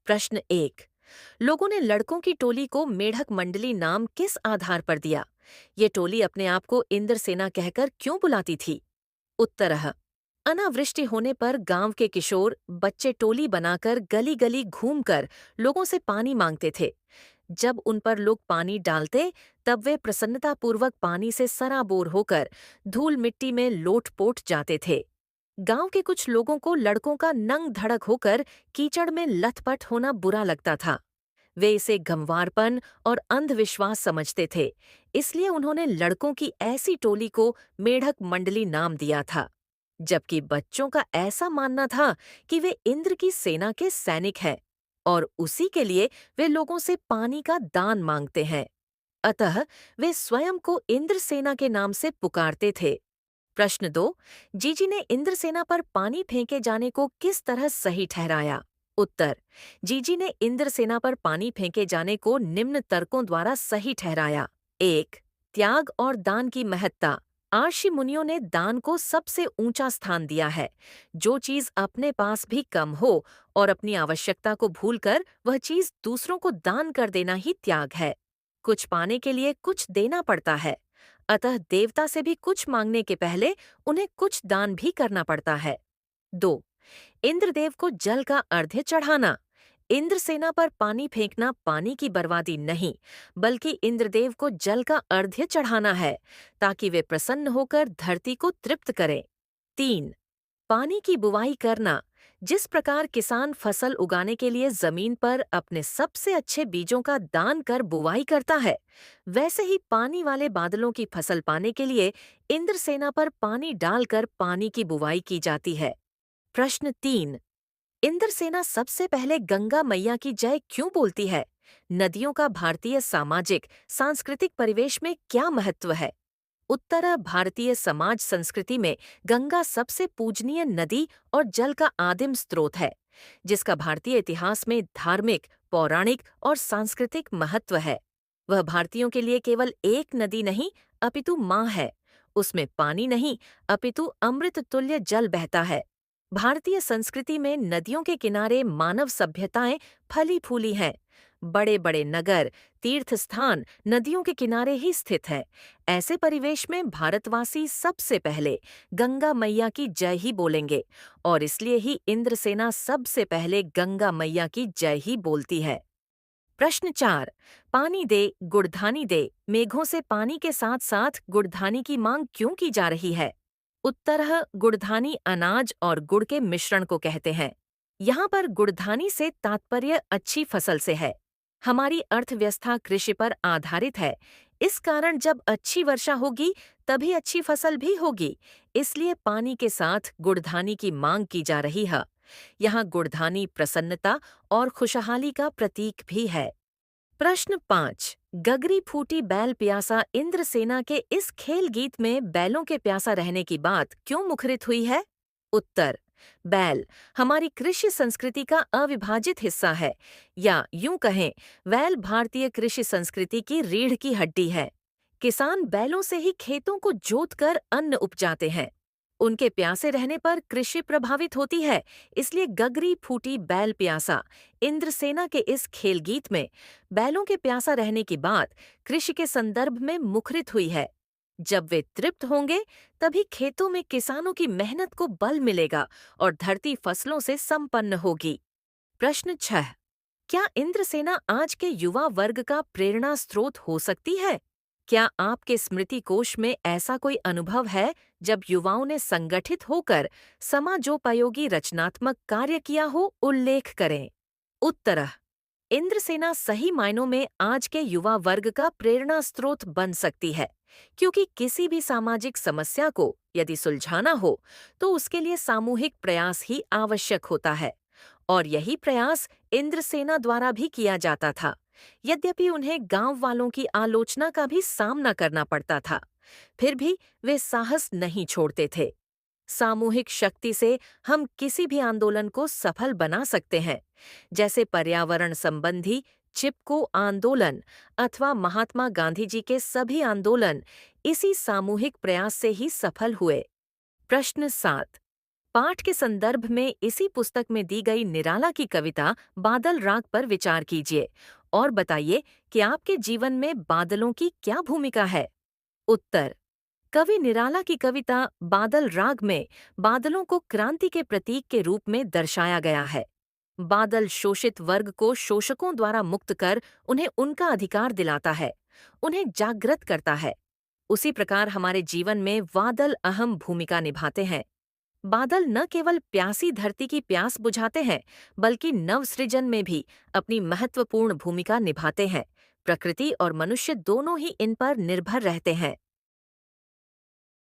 प्रश्न 1। लोगों ने लड़कों की टोली को मेढक मंडली नाम किस आधार पर दिया? ये टोली अपने आप को इंद्रसेना कहकर क्यों बुलाती थी? उत्तर ह। अनावृष्टि होने पर गांव के किशोर बच्चे टोली बनाकर गली गली घूमकर लोगों से पानी मांगते थे। जब उन पर लोग पानी डालते, तब वे प्रसन्नतापूर्वक पानी से सराबोर होकर धूल मिट्टी में लोट-पोट जाते थे। गांव के कुछ लोगों को लड़कों का नंग धड़क होकर कीचड़ में लथपथ होना बुरा लगता था। वे इसे गंवारपन और अंधविश्वास समझते थे, इसलिए उन्होंने लड़कों की ऐसी टोली को मेढक मंडली नाम दिया था। जबकि बच्चों का ऐसा मानना था कि वे इंद्र की सेना के सैनिक हैं और उसी के लिए वे लोगों से पानी का दान मांगते हैं। अतः वे स्वयं को इंद्र सेना के नाम से पुकारते थे। प्रश्न 2। जीजी ने इंद्रसेना पर पानी फेंके जाने को किस तरह सही ठहराया? उत्तर। जीजी ने इंद्रसेना पर पानी फेंके जाने को निम्न तर्कों द्वारा सही ठहराया। 1। त्याग और दान की महत्ता। आर्षि मुनियों ने दान को सबसे ऊंचा स्थान दिया है। जो चीज अपने पास भी कम हो और अपनी आवश्यकता को भूलकर वह चीज दूसरों को दान कर देना ही त्याग है। कुछ पाने के लिए कुछ देना पड़ता है, अतः देवता से भी कुछ मांगने के पहले उन्हें कुछ दान भी करना पड़ता है। 2। इंद्रदेव को जल का अर्घ्य चढ़ाना। इंद्रसेना पर पानी फेंकना पानी की बर्बादी नहीं, बल्कि इंद्रदेव को जल का अर्घ्य चढ़ाना है, ताकि वे प्रसन्न होकर धरती को तृप्त करें। 3। पानी की बुवाई करना। जिस प्रकार किसान फसल उगाने के लिए जमीन पर अपने सबसे अच्छे बीजों का दान कर बुवाई करता है, वैसे ही पानी वाले बादलों की फसल पाने के लिए इंद्रसेना पर पानी डालकर पानी की बुवाई की जाती है। प्रश्न 3। इंद्रसेना सबसे पहले गंगा मैया की जय क्यों बोलती है? नदियों का भारतीय सामाजिक सांस्कृतिक परिवेश में क्या महत्व है? उत्तर भारतीय समाज संस्कृति में गंगा सबसे पूजनीय नदी और जल का आदिम स्रोत है, जिसका भारतीय इतिहास में धार्मिक, पौराणिक और सांस्कृतिक महत्व है। वह भारतीयों के लिए केवल एक नदी नहीं, अपितु माँ है। उसमें पानी नहीं, अपितु अमृत तुल्य जल बहता है। भारतीय संस्कृति में नदियों के किनारे मानव सभ्यताएं फली फूली हैं। बड़े बड़े नगर, तीर्थ स्थान नदियों के किनारे ही स्थित है। ऐसे परिवेश में भारतवासी सबसे पहले गंगा मैया की जय ही बोलेंगे और इसलिए ही इंद्रसेना सबसे पहले गंगा मैया की जय ही बोलती है। प्रश्न 4। पानी दे, गुड़धानी दे। मेघों से पानी के साथ साथ गुड़धानी की मांग क्यों की जा रही है? उत्तर है, गुड़धानी अनाज और गुड़ के मिश्रण को कहते हैं। यहाँ पर गुड़धानी से तात्पर्य अच्छी फसल से है। हमारी अर्थव्यवस्था कृषि पर आधारित है। इस कारण जब अच्छी वर्षा होगी तभी अच्छी फसल भी होगी। इसलिए पानी के साथ गुड़धानी की मांग की जा रही है। यहाँ गुड़धानी प्रसन्नता और खुशहाली का प्रतीक भी है। प्रश्न 5। गगरी फूटी बैल प्यासा इंद्रसेना के इस खेल गीत में बैलों के प्यासा रहने की बात क्यों मुखरित हुई है? उत्तर। बैल हमारी कृषि संस्कृति का अविभाजित हिस्सा है, या यूं कहें, बैल भारतीय कृषि संस्कृति की रीढ़ की हड्डी है। किसान बैलों से ही खेतों को जोतकर अन्न उपजाते हैं। उनके प्यासे रहने पर कृषि प्रभावित होती है, इसलिए गगरी फूटी बैल प्यासा इंद्रसेना के इस खेल गीत में बैलों के प्यासा रहने की बात कृषि के संदर्भ में मुखरित हुई है। जब वे तृप्त होंगे तभी खेतों में किसानों की मेहनत को बल मिलेगा और धरती फसलों से संपन्न होगी। प्रश्न 6। क्या इंद्रसेना आज के युवा वर्ग का प्रेरणा स्रोत हो सकती है? क्या आपके स्मृति कोश में ऐसा कोई अनुभव है जब युवाओं ने संगठित होकर समाजोपयोगी रचनात्मक कार्य किया हो? उल्लेख करें। उत्तर। इंद्रसेना सही मायनों में आज के युवा वर्ग का प्रेरणा स्रोत बन सकती है, क्योंकि किसी भी सामाजिक समस्या को यदि सुलझाना हो तो उसके लिए सामूहिक प्रयास ही आवश्यक होता है, और यही प्रयास इंद्रसेना द्वारा भी किया जाता था। यद्यपि उन्हें गांव वालों की आलोचना का भी सामना करना पड़ता था, फिर भी वे साहस नहीं छोड़ते थे। सामूहिक शक्ति से हम किसी भी आंदोलन को सफल बना सकते हैं, जैसे पर्यावरण संबंधी चिपको आंदोलन अथवा महात्मा गांधी जी के सभी आंदोलन इसी सामूहिक प्रयास से ही सफल हुए। प्रश्न 7। पाठ के संदर्भ में इसी पुस्तक में दी गई निराला की कविता बादल राग पर विचार कीजिए और बताइए कि आपके जीवन में बादलों की क्या भूमिका है। उत्तर: कवि निराला की कविता बादल राग में बादलों को क्रांति के प्रतीक के रूप में दर्शाया गया है। बादल शोषित वर्ग को शोषकों द्वारा मुक्त कर उन्हें उनका अधिकार दिलाता है, उन्हें जागृत करता है। उसी प्रकार हमारे जीवन में बादल अहम भूमिका निभाते हैं। बादल न केवल प्यासी धरती की प्यास बुझाते हैं, बल्कि नवसृजन में भी अपनी महत्वपूर्ण भूमिका निभाते हैं। प्रकृति और मनुष्य दोनों ही इन पर निर्भर रहते हैं।